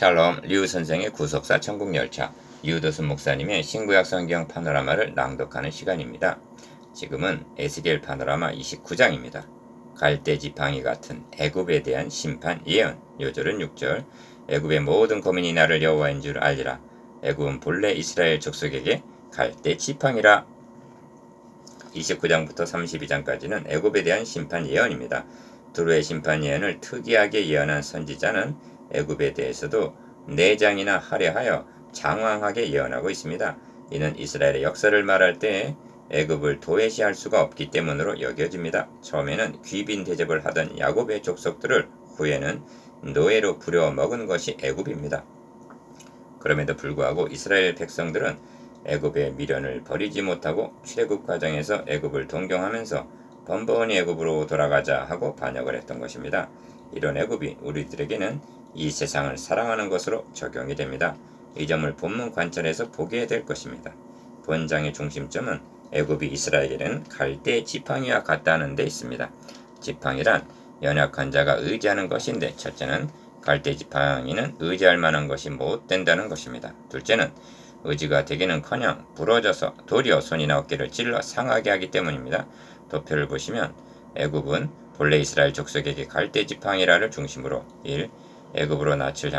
샬롬, 류 선생의 구속사 천국열차, 유도순 목사님의 신구약 성경 파노라마를 낭독하는 시간입니다. 지금은 에스겔 파노라마 29장입니다. 갈대 지팡이 같은 애굽에 대한 심판 예언. 요절은 6절. 애굽의 모든 고민이 나를 여호와인 줄 알리라. 애굽은 본래 이스라엘 족속에게 갈대 지팡이라. 29장부터 32장까지는 애굽에 대한 심판 예언입니다. 두루의 심판 예언을 특이하게 예언한 선지자는 애굽에 대해서도 내장이나 할애하여 장황하게 예언하고 있습니다. 이는 이스라엘의 역사를 말할 때 애굽을 도외시할 수가 없기 때문으로 여겨집니다. 처음에는 귀빈 대접을 하던 야곱의 족속들을 후에는 노예로 부려먹은 것이 애굽입니다. 그럼에도 불구하고 이스라엘 백성들은 애굽의 미련을 버리지 못하고 출애굽 과정에서 애굽을 동경하면서 번번이 애굽으로 돌아가자 하고 반역을 했던 것입니다. 이런 애굽이 우리들에게는 이 세상을 사랑하는 것으로 적용이 됩니다. 이 점을 본문 관찰에서 보게 될 것입니다. 본장의 중심점은 애굽이 이스라엘에게는 갈대 지팡이와 같다는 데 있습니다. 지팡이란 연약한 자가 의지하는 것인데, 첫째는 갈대 지팡이는 의지할 만한 것이 못 된다는 것입니다. 둘째는 의지가 되기는커녕 부러져서 도리어 손이나 어깨를 찔러 상하게 하기 때문입니다. 도표를 보시면 애굽은 본래 이스라엘 족속에게 갈대 지팡이라를 중심으로 1. 애굽으로 낯을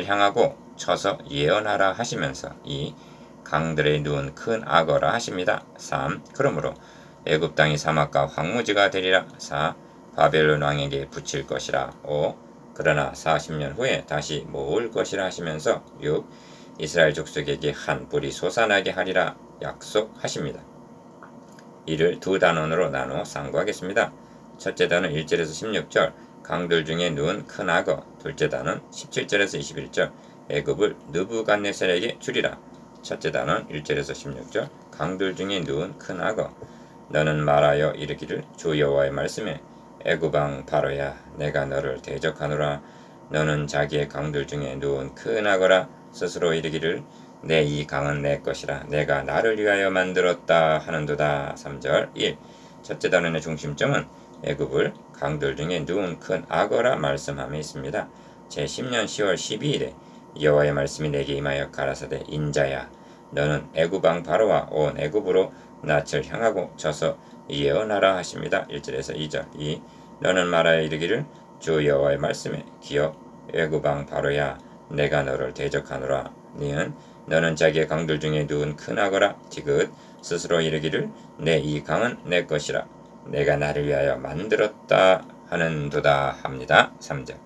향하고 쳐서 예언하라 하시면서 2. 강들에 누운 큰 악어라 하십니다. 3. 그러므로 애굽 땅이 사막과 황무지가 되리라. 4. 바벨론 왕에게 붙일 것이라. 5. 그러나 40년 후에 다시 모을 것이라 하시면서 6. 이스라엘 족속에게 한 뿔이 솟아나게 하리라 약속하십니다. 이를 두 단원으로 나누어 상고하겠습니다. 첫째 단원 1절에서 16절 강들 중에 누운 큰 악어. 둘째 단원 17절에서 21절 애굽을 느부갓네살에게 주리라. 첫째 단원 1절에서 16절 강들 중에 누운 큰 악어. 너는 말하여 이르기를 주 여호와의 말씀에 애굽 왕 바로야, 내가 너를 대적하노라. 너는 자기의 강들 중에 누운 큰 악어라. 스스로 이르기를 내 이 강은 내 것이라, 내가 나를 위하여 만들었다 하는도다. 3절 1. 첫째 단원의 중심점은 애굽을 강들 중에 누운 큰 악어라 말씀함에 있습니다. 제10년 10월 12일에 여호와의 말씀이 내게 임하여 가라사대, 인자야, 너는 애굽 왕 바로와 온 애굽으로 낯을 향하고 쳐서 예언하라 하십니다. 1절에서 2절 2. 너는 말하여 이르기를 주 여호와의 말씀에 기업 애굽 왕 바로야, 내가 너를 대적하노라. 너는 자기의 강들 중에 누운 큰 악어라. 디귿 스스로 이르기를 내 이 강은 내 것이라, 내가 나를 위하여 만들었다 하는도다 합니다. 3절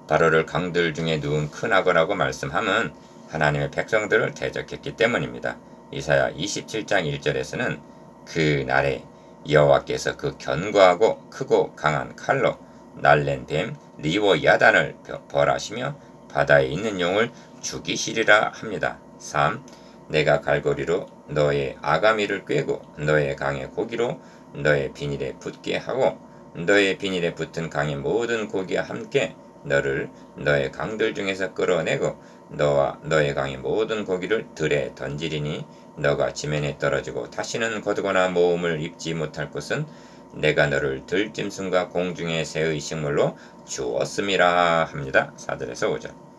바로를 강들 중에 누운 큰 악어라고 말씀함은 하나님의 백성들을 대적했기 때문입니다. 이사야 27장 1절에서는 그 날에 여호와께서 그 견고하고 크고 강한 칼로 날랜 뱀 리워야단을 벌하시며 바다에 있는 용을 죽이시리라 합니다. 3. 내가 갈고리로 너의 아가미를 꿰고 너의 강의 고기로 너의 비닐에 붙게 하고 너의 비닐에 붙은 강의 모든 고기와 함께 너를 너의 강들 중에서 끌어내고 너와 너의 강의 모든 고기를 들에 던지리니 너가 지면에 떨어지고 다시는 거두거나 모험을 입지 못할 것은 내가 너를 들짐승과 공중의 새의 식물로 주었음이라 합니다. 4절에서 5절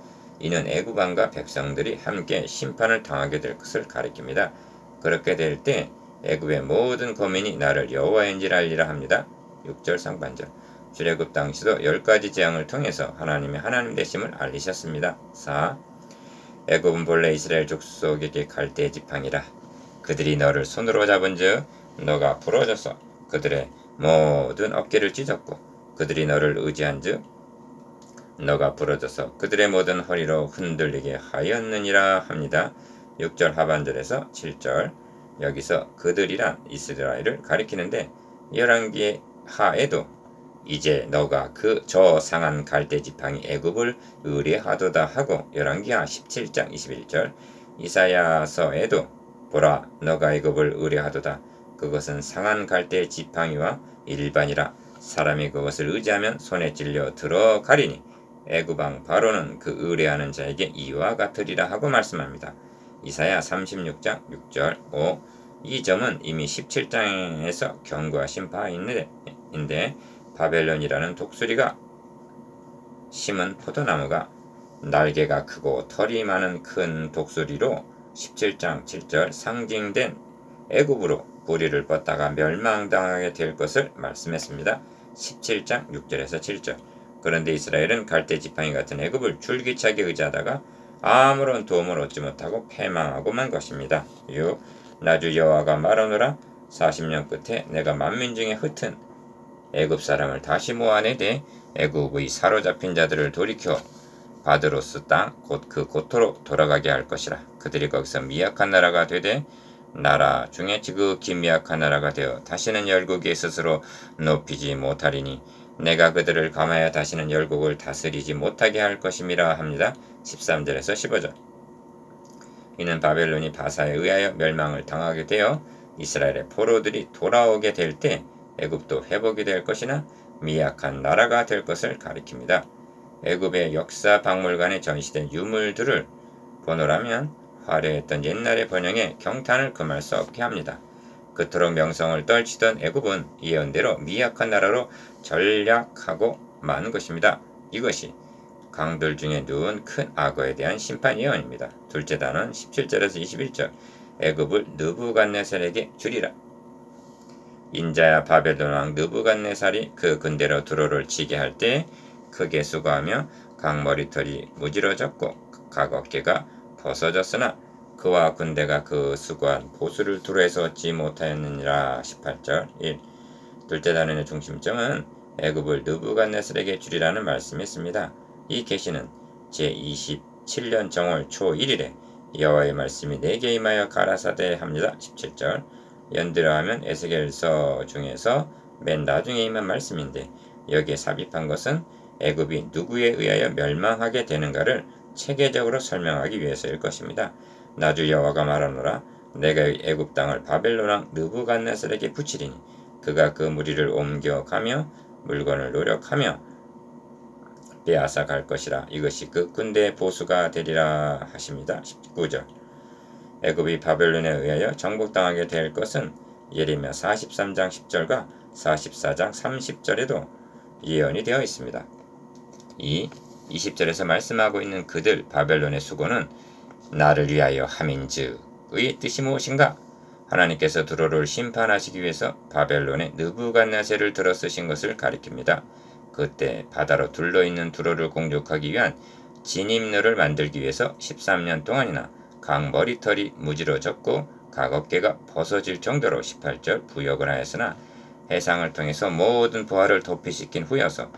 이는 애굽 왕과 백성들이 함께 심판을 당하게 될 것을 가리킵니다. 그렇게 될 때 애굽의 모든 거민이 나를 여호와인지를 알리라 합니다. 6절 상반절 출애굽 당시도 10가지 재앙을 통해서 하나님의 하나님 되심을 알리셨습니다. 4. 애굽은 본래 이스라엘 족속에게 갈대 지팡이라. 그들이 너를 손으로 잡은즉 너가 부러져서 그들의 모든 어깨를 찢었고 그들이 너를 의지한즉 너가 부러져서 그들의 모든 허리로 흔들리게 하였느니라 합니다. 6절 하반절에서 7절 여기서 그들이란 이스라엘을 가리키는데 열왕기 하에도 이제 너가 그 저 상한 갈대 지팡이 애굽을 의뢰하도다 하고 열왕기하 17장 21절 이사야서에도 보라, 너가 애굽을 의뢰하도다. 그것은 상한 갈대 지팡이와 일반이라. 사람이 그것을 의지하면 손에 찔려 들어가리니 애굽 왕 바로는 그 의뢰하는 자에게 이와 같으리라 하고 말씀합니다. 이사야 36장 6절 5. 이 점은 이미 17장에서 경고하신 바인데 바벨론이라는 독수리가 심은 포도나무가 날개가 크고 털이 많은 큰 독수리로 17장 7절 상징된 애굽으로 뿌리를 뻗다가 멸망당하게 될 것을 말씀했습니다. 17장 6절에서 7절. 그런데 이스라엘은 갈대 지팡이 같은 애굽을 줄기차게 의지하다가 아무런 도움을 얻지 못하고 패망하고 만 것입니다. 6. 나주 여호와가 말하노라. 40년 끝에 내가 만민 중에 흩은 애굽 사람을 다시 모아내되 애굽의 사로잡힌 자들을 돌이켜 바드로스 땅 곧 그 고토로 돌아가게 할 것이라. 그들이 거기서 미약한 나라가 되되 나라 중에 지극히 미약한 나라가 되어 다시는 열국에 스스로 높이지 못하리니 내가 그들을 감하여 다시는 열국을 다스리지 못하게 할 것임이라 합니다. 13절에서 15절. 이는 바벨론이 바사에 의하여 멸망을 당하게 되어 이스라엘의 포로들이 돌아오게 될 때 애굽도 회복이 될 것이나 미약한 나라가 될 것을 가리킵니다. 애굽의 역사 박물관에 전시된 유물들을 보노라면 화려했던 옛날의 번영에 경탄을 금할 수 없게 합니다. 그토록 명성을 떨치던 애굽은 예언대로 미약한 나라로 전략하고 마는 것입니다. 이것이 강들 중에 누운 큰 악어에 대한 심판 예언입니다. 둘째 단은 17절에서 21절. 애굽을 느부갓네살에게 주리라. 인자야 바벨론 왕 느부갓네살이 그 군대로 두로를 치게 할 때 크게 수고하며 각 머리털이 무지러졌고 각 어깨가 벗어졌으나 그와 군대가 그 수고한 보수를 두로에서 얻지 못하였느니라. 18절 1. 둘째 단원의 중심점은 애굽을 느부갓네살에게 주리라는 말씀이 있습니다. 이 계시는 제27년 정월 초 1일에 여호와의 말씀이 내게 임하여 가라사대 합니다. 17절. 연들어 하면 에스겔서 중에서 맨 나중에 임한 말씀인데 여기에 삽입한 것은 애굽이 누구에 의하여 멸망하게 되는가를 체계적으로 설명하기 위해서일 것입니다. 나주 여호와가 말하노라. 내가 애굽 땅을 바벨론 왕 느부갓네살에게 붙이리니 그가 그 무리를 옮겨가며 물건을 노력하며 빼앗아 갈 것이라. 이것이 그 군대의 보수가 되리라 하십니다. 19절. 애굽이 바벨론에 의하여 정복당하게 될 것은 예레미야 43장 10절과 44장 30절에도 예언이 되어 있습니다. 20절에서 말씀하고 있는 그들 바벨론의 수고는 나를 위하여 함인즉의 뜻이 무엇인가? 하나님께서 두로를 심판하시기 위해서 바벨론의 느부갓네살을 들어 쓰신 것을 가리킵니다. 그때 바다로 둘러있는 두로를 공격하기 위한 진입로를 만들기 위해서 13년 동안이나 각 머리털이 무지러졌고 각 어깨가 벗어질 정도로 18절 부역을 하였으나 해상을 통해서 모든 부하를 도피시킨 후여서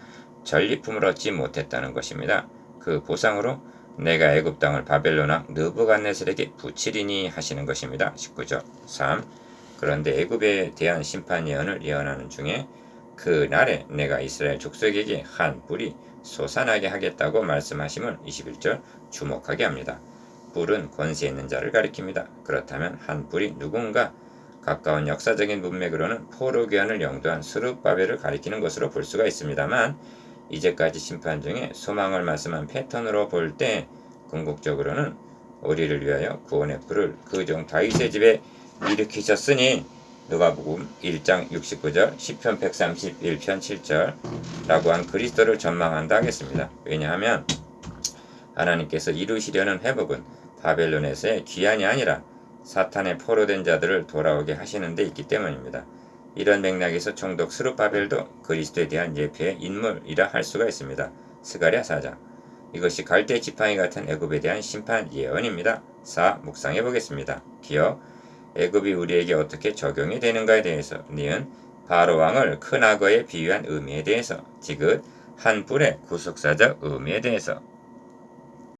전리품을 얻지 못했다는 것입니다. 그 보상으로 내가 애굽 땅을 바벨론 왕 느부갓네살에게 붙이리니 하시는 것입니다. 19절 3. 그런데 애굽에 대한 심판 예언을 예언하는 중에 그 날에 내가 이스라엘 족속에게 한 뿔이 솟아나게 하겠다고 말씀하심을 21절 주목하게 합니다. 뿔은 권세 있는 자를 가리킵니다. 그렇다면 한 뿔이 누군가? 가까운 역사적인 문맥으로는 포로귀환을 영도한 스룹바벨을 가리키는 것으로 볼 수가 있습니다만 이제까지 심판 중에 소망을 말씀한 패턴으로 볼 때 궁극적으로는 우리를 위하여 구원의 뿔을 그 종 다윗의 집에 일으키셨으니 누가복음 1장 69절, 시편 131편 7절 라고 한 그리스도를 전망한다 하겠습니다. 왜냐하면 하나님께서 이루시려는 회복은 바벨론에서의 귀환이 아니라 사탄의 포로된 자들을 돌아오게 하시는 데 있기 때문입니다. 이런 맥락에서 총독 스룹바벨도 그리스도에 대한 예표의 인물이라 할 수가 있습니다. 스가랴 4장. 이것이 갈대 지팡이 같은 애굽에 대한 심판 예언입니다. 4. 묵상해 보겠습니다. 기억. 애굽이 우리에게 어떻게 적용이 되는가에 대해서. 니은 바로 왕을 큰 악어에 비유한 의미에 대해서. 디귿 한 뿔의 구속사적 의미에 대해서.